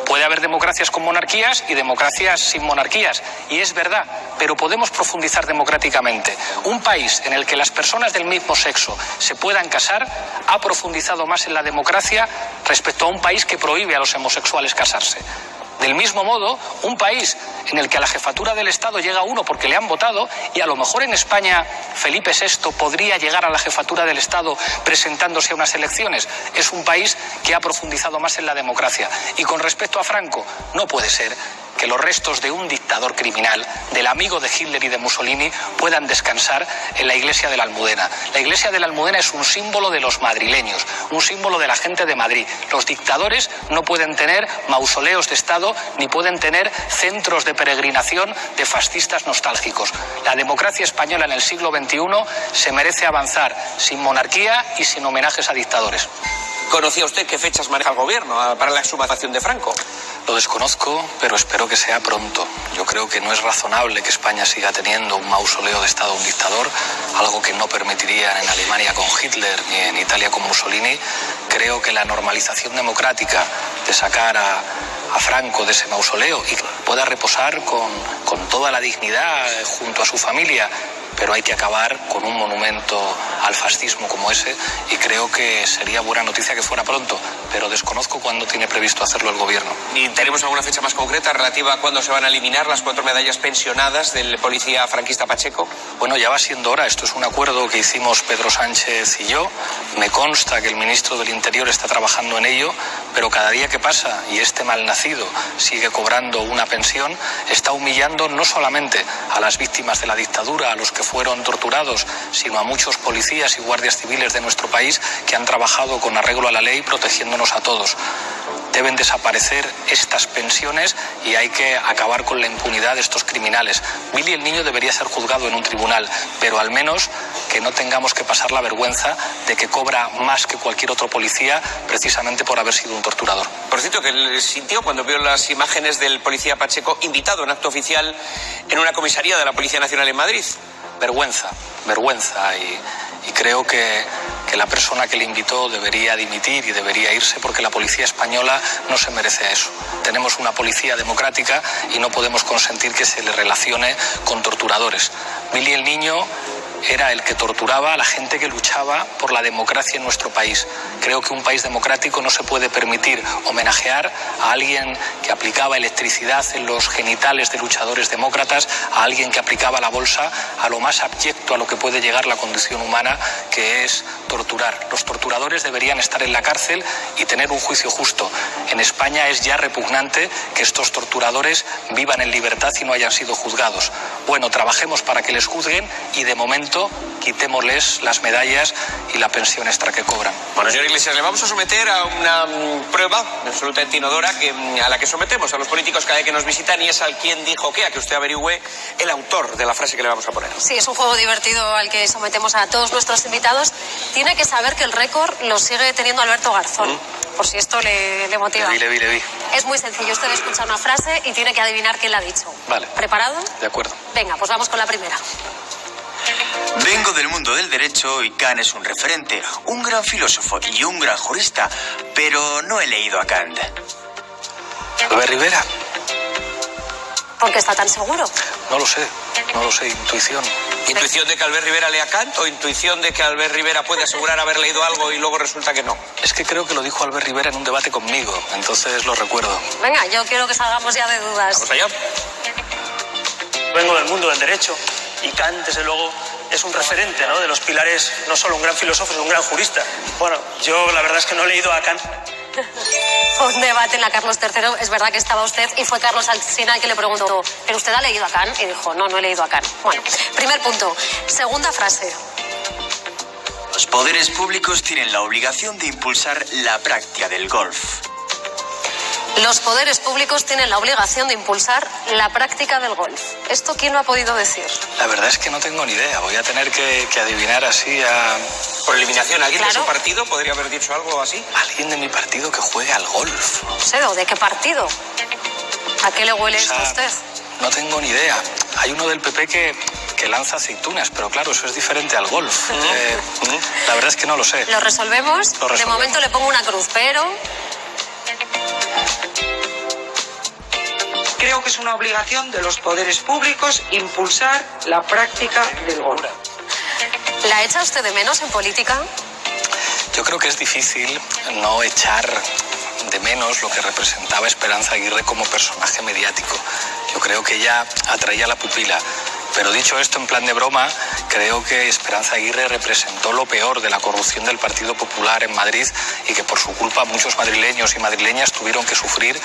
puede haber democracias con monarquías y democracias sin monarquías, y es verdad, pero podemos profundizar democráticamente. Un país en el que las personas del mismo sexo se puedan casar ha profundizado más en la democracia respecto a un país que prohíbe a los homosexuales casarse. Del mismo modo, un país en el que a la jefatura del Estado llega uno porque le han votado, y a lo mejor en España Felipe VI podría llegar a la jefatura del Estado presentándose a unas elecciones, es un país que ha profundizado más en la democracia. Y con respecto a Franco, no puede ser que los restos de un dictador criminal, del amigo de Hitler y de Mussolini, puedan descansar en la iglesia de la Almudena. La iglesia de la Almudena es un símbolo de los madrileños, un símbolo de la gente de Madrid. Los dictadores no pueden tener mausoleos de Estado ni pueden tener centros de peregrinación de fascistas nostálgicos. La democracia española en el siglo XXI se merece avanzar sin monarquía y sin homenajes a dictadores. ¿Conocía usted qué fechas maneja el gobierno para la exhumación de Franco? Lo desconozco, pero espero que sea pronto. Yo creo que no es razonable que España siga teniendo un mausoleo de Estado a un dictador, algo que no permitirían en Alemania con Hitler ni en Italia con Mussolini. Creo que la normalización democrática de sacar a Franco de ese mausoleo y que pueda reposar con toda la dignidad junto a su familia, pero hay que acabar con un monumento al fascismo como ese, y creo que sería buena noticia que fuera pronto, pero desconozco cuándo tiene previsto hacerlo el gobierno. ¿Y tenemos alguna fecha más concreta relativa a cuándo se van a eliminar las 4 medallas pensionadas del policía franquista Pacheco? Bueno, ya va siendo hora. Esto es un acuerdo que hicimos Pedro Sánchez y yo. Me consta que el ministro del Interior está trabajando en ello, pero cada día que pasa y este malnacido sigue cobrando una pensión, está humillando no solamente a las víctimas de la dictadura, a los que fueron torturados, sino a muchos policías y guardias civiles de nuestro país que han trabajado con arreglo a la ley protegiéndonos a todos. Deben desaparecer estas pensiones y hay que acabar con la impunidad de estos criminales. Billy el Niño debería ser juzgado en un tribunal, pero al menos que no tengamos que pasar la vergüenza de que cobra más que cualquier otro policía precisamente por haber sido un torturador. Por cierto, que sintió cuando vio las imágenes del policía Pacheco invitado en acto oficial en una comisaría de la Policía Nacional en Madrid. Vergüenza, y creo que la persona que le invitó debería dimitir y debería irse, porque la policía española no se merece eso. Tenemos una policía democrática y no podemos consentir que se le relacione con torturadores. Billy el Niño era el que torturaba a la gente que luchaba por la democracia en nuestro país. Creo que un país democrático no se puede permitir homenajear a alguien que aplicaba electricidad en los genitales de luchadores demócratas, a alguien que aplicaba la bolsa a lo más abyecto a lo que puede llegar la condición humana, que es torturar. Los torturadores deberían estar en la cárcel y tener un juicio justo. En España es ya repugnante que estos torturadores vivan en libertad y no hayan sido juzgados. Bueno, trabajemos para que les juzguen y de momento quitémosles las medallas y la pensión extra que cobran. Bueno, señor Iglesias, le vamos a someter a una prueba absolutamente inodora a la que sometemos a los políticos cada vez que nos visitan, y es al quién dijo qué, a que usted averigüe el autor de la frase que le vamos a poner. Sí, es un juego divertido al que sometemos a todos nuestros invitados. Tiene que saber que el récord lo sigue teniendo Alberto Garzón, por si esto le motiva. Le vi. Es muy sencillo, usted escucha una frase y tiene que adivinar quién la ha dicho. Vale. ¿Preparado? De acuerdo. Venga, pues vamos con la primera. Vengo del mundo del derecho y Kant es un referente, un gran filósofo y un gran jurista, pero no he leído a Kant. Albert Rivera. ¿Por qué está tan seguro? No lo sé, intuición. ¿Intuición de que Albert Rivera lea Kant o intuición de que Albert Rivera puede asegurar haber leído algo y luego resulta que no? Es que creo que lo dijo Albert Rivera en un debate conmigo, entonces lo recuerdo. Venga, yo quiero que salgamos ya de dudas. ¿Vamos allá? Vengo del mundo del derecho y Kant, desde luego, es un referente, ¿no?, de los pilares, no solo un gran filósofo, sino un gran jurista. Bueno, yo la verdad es que no he leído a Kant. Fue un debate en la Carlos III, es verdad que estaba usted y fue Carlos Alsina el que le preguntó, ¿pero usted ha leído a Kant? Y dijo, no he leído a Kant. Bueno, primer punto. Segunda frase. Los poderes públicos tienen la obligación de impulsar la práctica del golf. Los poderes públicos tienen la obligación de impulsar la práctica del golf. ¿Esto quién lo ha podido decir? La verdad es que no tengo ni idea. Voy a tener que adivinar así a... Por eliminación, ¿alguien de su partido podría haber dicho algo así? Alguien de mi partido que juegue al golf. No sé, ¿de qué partido? ¿A qué le huele esto a usted? No tengo ni idea. Hay uno del PP que lanza aceitunas, pero claro, eso es diferente al golf. La verdad es que no lo sé. ¿Lo resolvemos? De momento le pongo una cruz, pero... Creo que es una obligación de los poderes públicos impulsar la práctica del golf. ¿La echa usted de menos en política? Yo creo que es difícil no echar de menos lo que representaba Esperanza Aguirre como personaje mediático. Yo creo que ella atraía la pupila. Pero dicho esto en plan de broma, creo que Esperanza Aguirre representó lo peor de la corrupción del Partido Popular en Madrid y que por su culpa muchos madrileños y madrileñas tuvieron que sufrir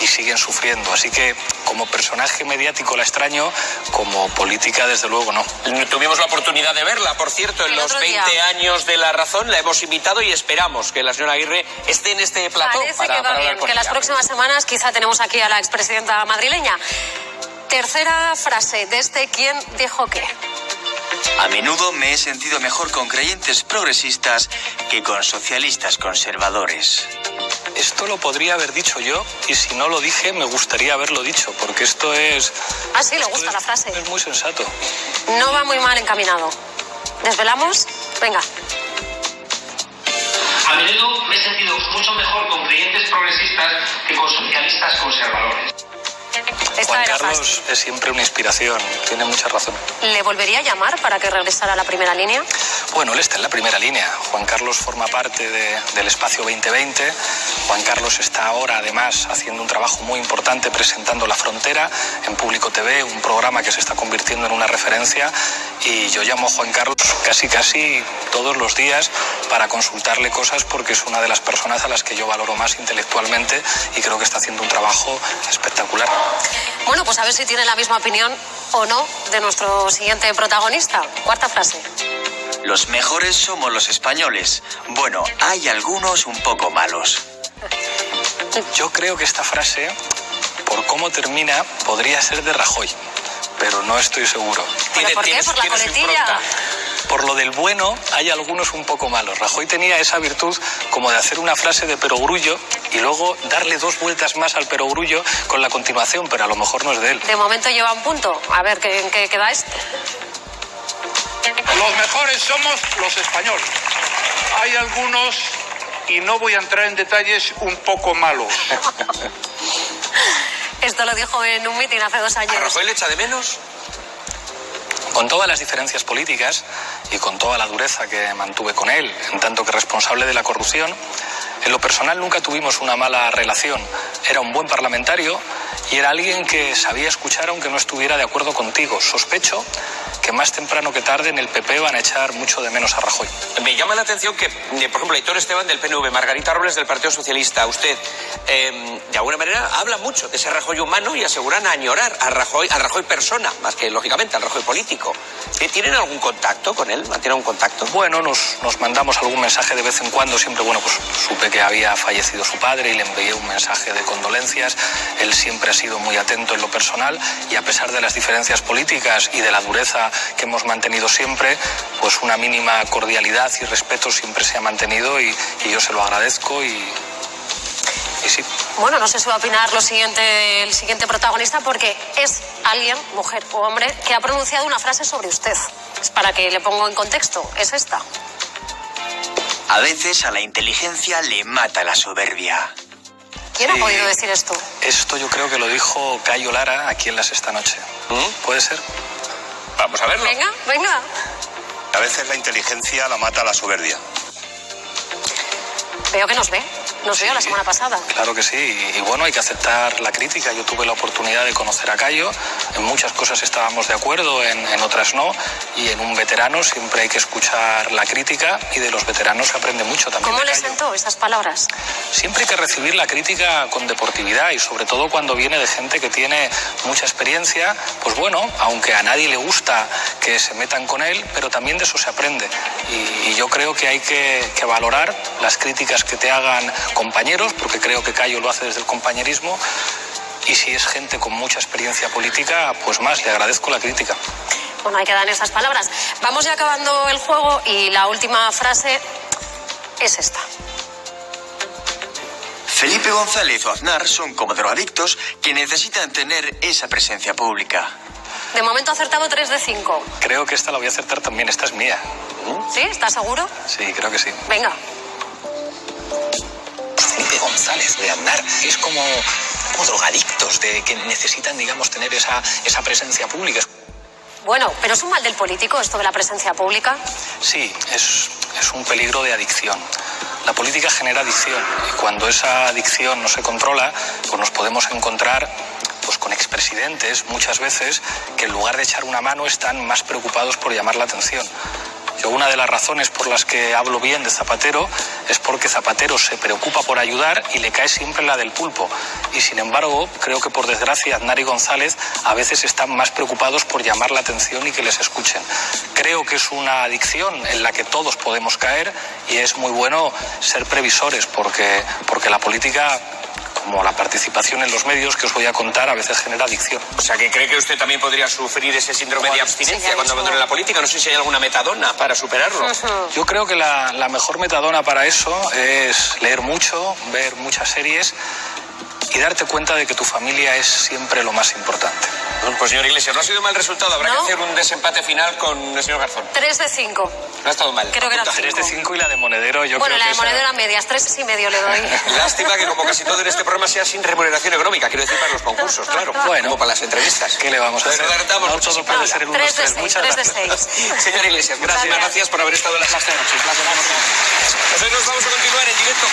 y siguen sufriendo. Así que como personaje mediático la extraño, como política desde luego no. Tuvimos la oportunidad de verla, por cierto, en los 20 años de La Razón. La hemos invitado y esperamos que la señora Aguirre esté en este plató. Parece que va bien, que las próximas semanas quizá tenemos aquí a la expresidenta madrileña. Tercera frase de este ¿quién dijo qué? A menudo me he sentido mejor con creyentes progresistas que con socialistas conservadores. Esto lo podría haber dicho yo y si no lo dije me gustaría haberlo dicho, porque esto es... Ah, sí, le gusta la frase. Es muy sensato. No va muy mal encaminado. ¿Desvelamos? Venga. A menudo me he sentido mucho mejor con creyentes progresistas que con socialistas conservadores. Esta Juan era Carlos fácil. es siempre una inspiración, tiene mucha razón. ¿Le volvería a llamar para que regresara a la primera línea? Bueno, él está en la primera línea. Juan Carlos forma parte del Espacio 2020. Juan Carlos está ahora, además, haciendo un trabajo muy importante presentando La Frontera en Público TV, un programa que se está convirtiendo en una referencia. Y yo llamo a Juan Carlos casi todos los días para consultarle cosas, porque es una de las personas a las que yo valoro más intelectualmente y creo que está haciendo un trabajo espectacular. Bueno, pues a ver si tiene la misma opinión o no de nuestro siguiente protagonista. Cuarta frase. Los mejores somos los españoles. Bueno, hay algunos un poco malos. Yo creo que esta frase, por cómo termina, podría ser de Rajoy, pero no estoy seguro. ¿Pero por qué? ¿Por la coletilla? Por lo del bueno, hay algunos un poco malos. Rajoy tenía esa virtud como de hacer una frase de perogrullo y luego darle 2 vueltas más al perogrullo con la continuación, pero a lo mejor no es de él. De momento lleva un punto. A ver, ¿en qué queda esto? Los mejores somos los españoles. Hay algunos, y no voy a entrar en detalles, un poco malos. Esto lo dijo en un mitin hace 2 años. ¿A Rajoy le echa de menos? Con todas las diferencias políticas y con toda la dureza que mantuve con él, en tanto que responsable de la corrupción, en lo personal nunca tuvimos una mala relación. Era un buen parlamentario y era alguien que sabía escuchar aunque no estuviera de acuerdo contigo. Sospecho que más temprano que tarde en el PP van a echar mucho de menos a Rajoy. Me llama la atención que, por ejemplo, Aitor Esteban del PNV, Margarita Robles del Partido Socialista, usted, de alguna manera, habla mucho de ese Rajoy humano y aseguran añorar al Rajoy persona, más que, lógicamente, al Rajoy político. ¿Tienen algún contacto con él? ¿Mantienen algún contacto? Bueno, nos mandamos algún mensaje de vez en cuando. Siempre, bueno, pues supe que había fallecido su padre y le envié un mensaje de condolencias. Él siempre ha sido muy atento en lo personal y, a pesar de las diferencias políticas y de la dureza que hemos mantenido siempre, pues una mínima cordialidad y respeto siempre se ha mantenido y yo se lo agradezco y sí. Bueno, no sé si va a opinar el siguiente protagonista, porque es alguien, mujer o hombre, que ha pronunciado una frase sobre usted. Es para que le pongo en contexto, es esta. A veces a la inteligencia le mata la soberbia. ¿Quién ha podido decir esto? Esto yo creo que lo dijo Cayo Lara aquí en La Sexta Noche. ¿Puede ser? Vamos a verlo. Venga. A veces la inteligencia la mata la soberbia. Veo que nos ve. Nos vio la semana pasada. Claro que sí, y bueno, hay que aceptar la crítica. Yo tuve la oportunidad de conocer a Cayo, en muchas cosas estábamos de acuerdo, en otras no, y en un veterano siempre hay que escuchar la crítica, y de los veteranos se aprende mucho también. ¿Cómo le sentó esas palabras? Siempre hay que recibir la crítica con deportividad, y sobre todo cuando viene de gente que tiene mucha experiencia. Pues bueno, aunque a nadie le gusta que se metan con él, pero también de eso se aprende, y yo creo que hay que valorar las críticas que te hagan compañeros, porque creo que Cayo lo hace desde el compañerismo, y si es gente con mucha experiencia política, pues más, le agradezco la crítica. Bueno, hay que dar esas palabras. Vamos ya acabando el juego y la última frase es esta. Felipe González o Aznar son como drogadictos que necesitan tener esa presencia pública. De momento ha acertado 3 de 5. Creo que esta la voy a acertar también, esta es mía. ¿Sí? ¿Estás seguro? Sí, creo que sí. Venga. Felipe González de Aznar es como drogadictos que necesitan, digamos, tener esa presencia pública. Bueno, pero ¿es un mal del político esto de la presencia pública? Sí, es un peligro de adicción. La política genera adicción, y cuando esa adicción no se controla, pues nos podemos encontrar pues con expresidentes muchas veces que en lugar de echar una mano están más preocupados por llamar la atención. Yo, una de las razones por las que hablo bien de Zapatero es porque Zapatero se preocupa por ayudar y le cae siempre la del pulpo. Y sin embargo, creo que por desgracia Aznar y González a veces están más preocupados por llamar la atención y que les escuchen. Creo que es una adicción en la que todos podemos caer, y es muy bueno ser previsores, porque la política, como la participación en los medios que os voy a contar, a veces genera adicción. O sea, que cree que usted también podría sufrir ese síndrome de abstinencia cuando abandone la política. No sé si hay alguna metadona para superarlo. Yo creo que la mejor metadona para eso es leer mucho, ver muchas series y darte cuenta de que tu familia es siempre lo más importante. Bueno, pues señor Iglesias, no ha sido mal resultado. Habrá que hacer un desempate final con el señor Garzón. 3 de 5. No ha estado mal. Creo que era 5. 3 de 5 y la de Monedero yo bueno, creo la que de Monedero a medias, 3,5 le doy. Lástima que como casi todo en este programa sea sin remuneración económica, quiero decir para los concursos, claro. Bueno, como para las entrevistas. ¿Qué le vamos a hacer? No todo puede ser en unos 3 de 6, 3 de 6. Señor Iglesias, muchísimas gracias por haber estado en la sexta noche. Nosotros vamos a continuar en directo.